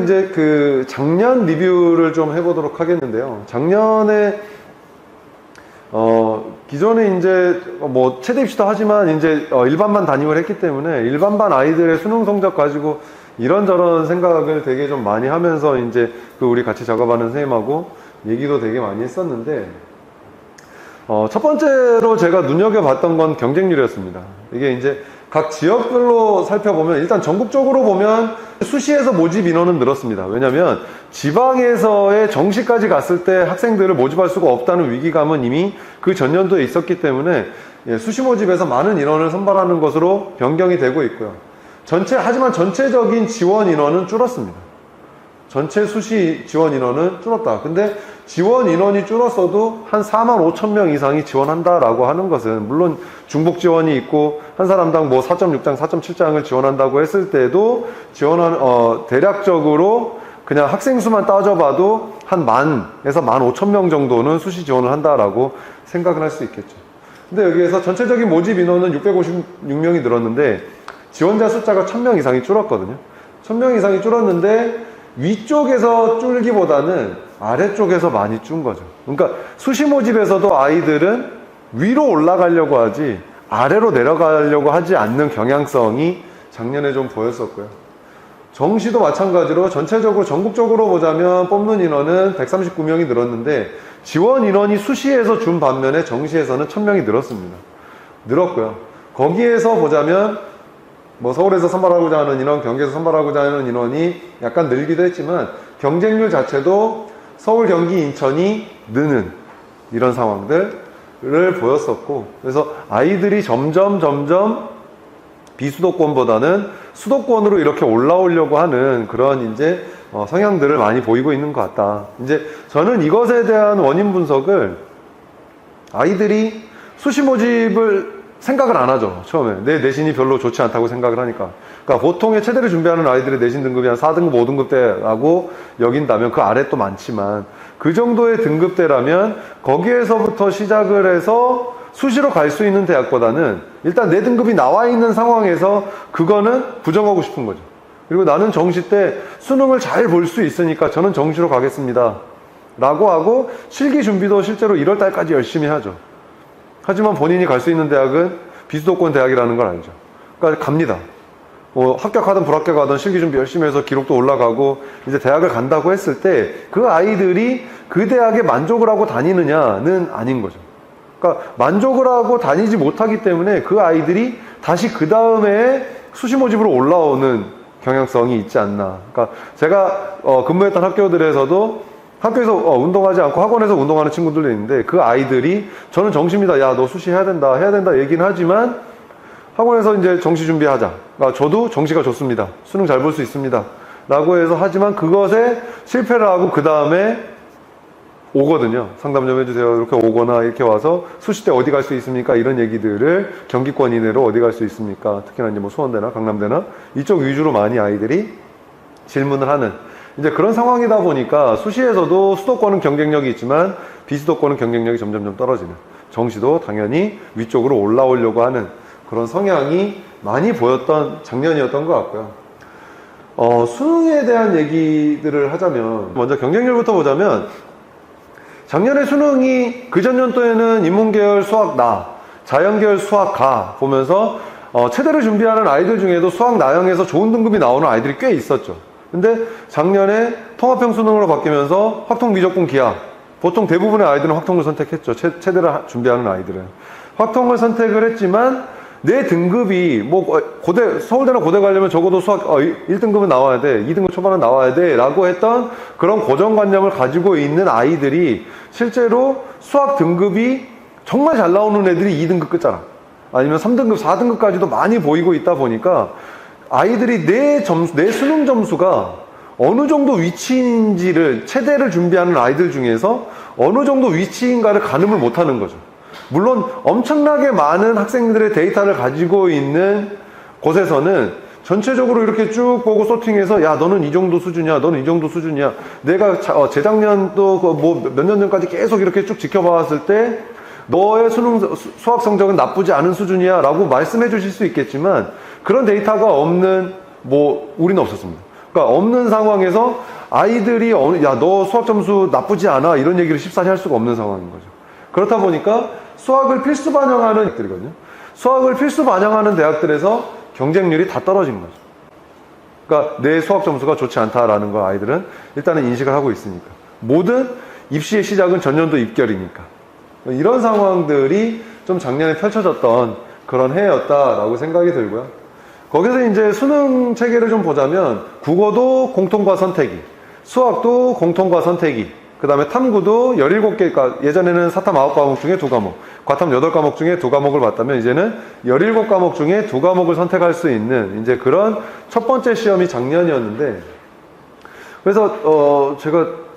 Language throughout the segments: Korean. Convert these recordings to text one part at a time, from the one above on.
이제 그 작년 리뷰를 좀 해보도록 하겠는데요. 작년에 기존에 이제 뭐 체대 입시도 하지만 이제 일반반 담임을 했기 때문에 일반반 아이들의 수능 성적 가지고 이런저런 생각을 되게 좀 많이 하면서 이제 그 우리 같이 작업하는 선생님하고 얘기도 되게 많이 했었는데, 첫 번째로 제가 눈여겨봤던 건 경쟁률이었습니다. 이게 이제 각 지역별로 살펴보면 일단 전국적으로 보면 수시에서 모집 인원은 늘었습니다. 왜냐하면 지방에서의 정시까지 갔을 때 학생들을 모집할 수가 없다는 위기감은 이미 그 전년도에 있었기 때문에 수시 모집에서 많은 인원을 선발하는 것으로 변경이 되고 있고요. 하지만 전체적인 지원 인원은 줄었습니다. 전체 수시 지원 인원은 줄었다. 근데 지원 인원이 줄었어도 한 45,000명 이상이 지원한다라고 하는 것은, 물론 중복 지원이 있고 한 사람당 뭐 4.6장, 4.7장을 지원한다고 했을 때도 대략적으로 그냥 학생 수만 따져봐도 한 10,000에서 15,000명 정도는 수시 지원을 한다라고 생각을 할 수 있겠죠. 근데 여기에서 전체적인 모집 인원은 656명이 늘었는데 지원자 숫자가 1,000명 이상이 줄었거든요. 1,000명 이상이 줄었는데 위쪽에서 줄기보다는 아래쪽에서 많이 준 거죠. 그러니까 수시 모집에서도 아이들은 위로 올라가려고 하지 아래로 내려가려고 하지 않는 경향성이 작년에 좀 보였었고요. 정시도 마찬가지로 전체적으로 전국적으로 보자면 뽑는 인원은 139명이 늘었는데 지원 인원이 수시에서 준 반면에 정시에서는 1,000명이 늘었고요. 거기에서 보자면 뭐 서울에서 선발하고자 하는 인원, 경기에서 선발하고자 하는 인원이 약간 늘기도 했지만 경쟁률 자체도 서울, 경기, 인천이 느는 이런 상황들을 보였었고, 그래서 아이들이 점점 비수도권보다는 수도권으로 이렇게 올라오려고 하는 그런 이제 성향들을 많이 보이고 있는 것 같다. 이제 저는 이것에 대한 원인 분석을 아이들이 수시 모집을 생각을 안 하죠. 처음에 내 내신이 별로 좋지 않다고 생각을 하니까. 그러니까 보통의 체대를 준비하는 아이들의 내신 등급이 한 4등급, 5등급대라고 여긴다면 그 아래 또 많지만 그 정도의 등급대라면 거기에서부터 시작을 해서 수시로 갈 수 있는 대학보다는 일단 내 등급이 나와 있는 상황에서 그거는 부정하고 싶은 거죠. 그리고 나는 정시 때 수능을 잘 볼 수 있으니까 저는 정시로 가겠습니다 라고 하고 실기 준비도 실제로 1월 달까지 열심히 하죠. 하지만 본인이 갈 수 있는 대학은 비수도권 대학이라는 걸 알죠. 그러니까 갑니다. 합격하든 불합격하든 실기 준비 열심히 해서 기록도 올라가고 이제 대학을 간다고 했을 때 그 아이들이 그 대학에 만족을 하고 다니느냐는 아닌 거죠. 그러니까 만족을 하고 다니지 못하기 때문에 그 아이들이 다시 그 다음에 수시 모집으로 올라오는 경향성이 있지 않나. 그러니까 제가 근무했던 학교들에서도 학교에서 운동하지 않고 학원에서 운동하는 친구들도 있는데 그 아이들이 저는 정시입니다. 야, 너 수시 해야 된다 얘기는 하지만 학원에서 이제 정시 준비하자. 그러니까 저도 정시가 좋습니다. 수능 잘 볼 수 있습니다. 라고 해서 하지만 그것에 실패를 하고 그 다음에 오거든요. 상담 좀 해주세요. 이렇게 오거나 이렇게 와서 수시 때 어디 갈 수 있습니까? 이런 얘기들을 경기권 이내로 어디 갈 수 있습니까? 특히나 이제 뭐 수원대나 강남대나 이쪽 위주로 많이 아이들이 질문을 하는 이제 그런 상황이다 보니까 수시에서도 수도권은 경쟁력이 있지만 비수도권은 경쟁력이 점점 떨어지는, 정시도 당연히 위쪽으로 올라오려고 하는 그런 성향이 많이 보였던 작년이었던 것 같고요. 수능에 대한 얘기들을 하자면 먼저 경쟁률부터 보자면 작년에 수능이 그 전년도에는 인문계열 수학 나, 자연계열 수학 가 보면서 체대를 준비하는 아이들 중에도 수학 나영에서 좋은 등급이 나오는 아이들이 꽤 있었죠. 근데 작년에 통합형 수능으로 바뀌면서 확통, 미적분, 기하, 보통 대부분의 아이들은 확통을 선택했죠. 체대를 준비하는 아이들은 확통을 선택을 했지만 내 등급이 뭐 서울대나 고대 가려면 적어도 수학 1등급은 나와야 돼, 2등급 초반은 나와야 돼 라고 했던 그런 고정관념을 가지고 있는 아이들이 실제로 수학 등급이 정말 잘 나오는 애들이 2등급 끝자락 아니면 3등급, 4등급까지도 많이 보이고 있다 보니까 아이들이 내 수능 점수가 어느 정도 위치인지를, 체대를 준비하는 아이들 중에서 어느 정도 위치인가를 가늠을 못하는 거죠. 물론 엄청나게 많은 학생들의 데이터를 가지고 있는 곳에서는 전체적으로 이렇게 쭉 보고 소팅해서 야, 너는 이 정도 수준이야, 너는 이 정도 수준이야, 내가 재작년도 뭐 몇 년 전까지 계속 이렇게 쭉 지켜봤을 때 너의 수학 성적은 나쁘지 않은 수준이야 라고 말씀해 주실 수 있겠지만 그런 데이터가 없는 우리는 없었습니다. 그러니까 없는 상황에서 아이들이 야, 너 수학 점수 나쁘지 않아 이런 얘기를 쉽사리 할 수가 없는 상황인 거죠. 그렇다 보니까 수학을 필수 반영하는 대학들이거든요. 수학을 필수 반영하는 대학들에서 경쟁률이 다 떨어진 거죠. 그러니까 내 수학 점수가 좋지 않다라는 걸 아이들은 일단은 인식을 하고 있으니까. 모든 입시의 시작은 전년도 입결이니까. 이런 상황들이 좀 작년에 펼쳐졌던 그런 해였다라고 생각이 들고요. 거기서 이제 수능 체계를 좀 보자면 국어도 공통과 선택이, 수학도 공통과 선택이, 그 다음에 탐구도 17개, 그러니까 예전에는 사탐 9과목 중에 2과목, 과탐 8과목 중에 2과목을 봤다면 이제는 17과목 중에 2과목을 선택할 수 있는 이제 그런 첫 번째 시험이 작년이었는데, 그래서 제가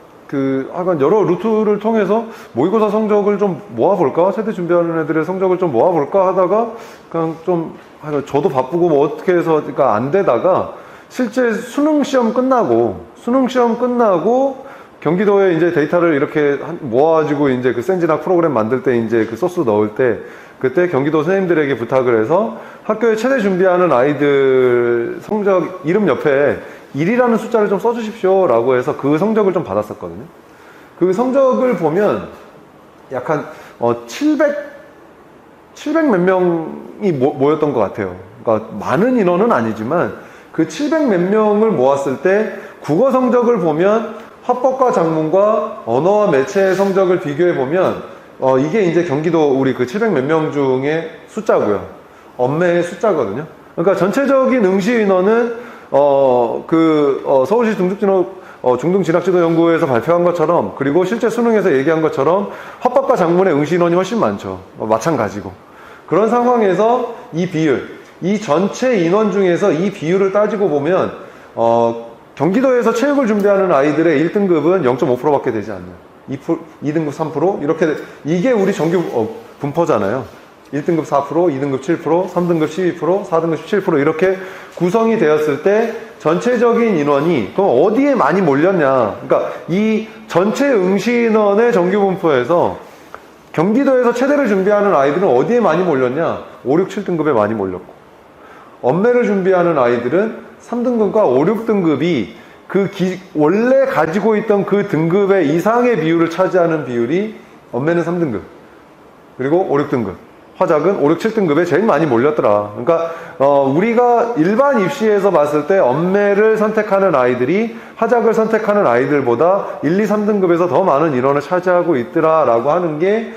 약간 여러 루트를 통해서 모의고사 성적을 좀 모아볼까? 세대 준비하는 애들의 성적을 좀 모아볼까? 하다가 그냥 좀 저도 바쁘고 뭐 어떻게 해서 그러니까 안 되다가 실제 수능 시험 끝나고 경기도에 이제 데이터를 이렇게 모아가지고 이제 그 센진학 프로그램 만들 때 이제 그 소스 넣을 때 그때 경기도 선생님들에게 부탁을 해서 학교에 체대 준비하는 아이들 성적 이름 옆에 1이라는 숫자를 좀 써주십시오 라고 해서 그 성적을 좀 받았었거든요. 그 성적을 보면 약간 700 몇 명이 모였던 것 같아요. 그러니까 많은 인원은 아니지만 그 700 몇 명을 모았을 때 국어 성적을 보면 화법과 작문과 언어와 매체의 성적을 비교해 보면 이게 이제 경기도 우리 그 700 몇 명 중에 숫자고요. 엄매의 숫자거든요. 그러니까 전체적인 응시 인원은 서울시 중등진학지도연구회에서 발표한 것처럼, 그리고 실제 수능에서 얘기한 것처럼 화법과 작문의 응시 인원이 훨씬 많죠. 마찬가지고. 그런 상황에서 이 비율, 이 전체 인원 중에서 이 비율을 따지고 보면 경기도에서 체육을 준비하는 아이들의 1등급은 0.5%밖에 되지 않는 2등급 3% 이렇게 이게 우리 정규 분포잖아요. 1등급 4%, 2등급 7%, 3등급 12%, 4등급 17% 이렇게 구성이 되었을 때 전체적인 인원이 그럼 어디에 많이 몰렸냐? 그러니까 이 전체 응시 인원의 정규 분포에서 경기도에서 체대를 준비하는 아이들은 어디에 많이 몰렸냐? 5, 6, 7등급에 많이 몰렸고, 엄매를 준비하는 아이들은 3등급과 5, 6등급이 원래 가지고 있던 그 등급의 이상의 비율을 차지하는 비율이 엄매는 3등급, 그리고 5, 6등급, 화작은 5, 6, 7등급에 제일 많이 몰렸더라. 그러니까 우리가 일반 입시에서 봤을 때 엄매를 선택하는 아이들이 화작을 선택하는 아이들보다 1, 2, 3등급에서 더 많은 인원을 차지하고 있더라라고 하는 게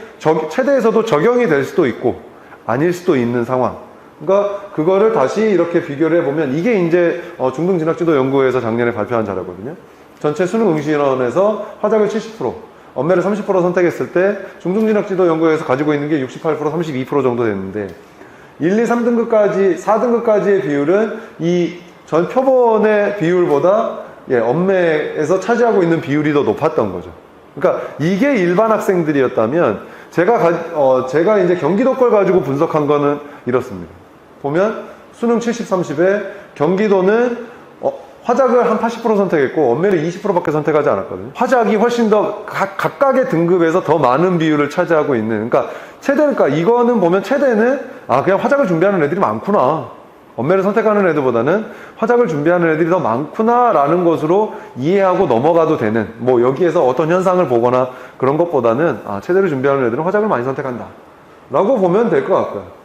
체대에서도 적용이 될 수도 있고 아닐 수도 있는 상황. 그러니까 그거를 다시 이렇게 비교를 해보면 이게 이제 중등진학지도연구회에서 작년에 발표한 자료거든요. 전체 수능 응시 인원에서 화작을 70%, 엄매를 30% 선택했을 때 중등진학지도연구회에서 가지고 있는 게 68%, 32% 정도 됐는데 1, 2, 3등급까지, 4등급까지의 비율은 이 전 표본의 비율보다 엄매에서 차지하고 있는 비율이 더 높았던 거죠. 그러니까 이게 일반 학생들이었다면 제가 이제 경기도 걸 가지고 분석한 거는 이렇습니다. 보면 수능 70, 30에 경기도는 화작을 한 80% 선택했고 엄매를 20%밖에 선택하지 않았거든요. 화작이 훨씬 더 각각의 등급에서 더 많은 비율을 차지하고 있는, 그러니까 이거는 보면 체대는 그냥 화작을 준비하는 애들이 많구나, 엄매를 선택하는 애들보다는 화작을 준비하는 애들이 더 많구나라는 것으로 이해하고 넘어가도 되는, 뭐 여기에서 어떤 현상을 보거나 그런 것보다는 체대를 준비하는 애들은 화작을 많이 선택한다 라고 보면 될 것 같고요.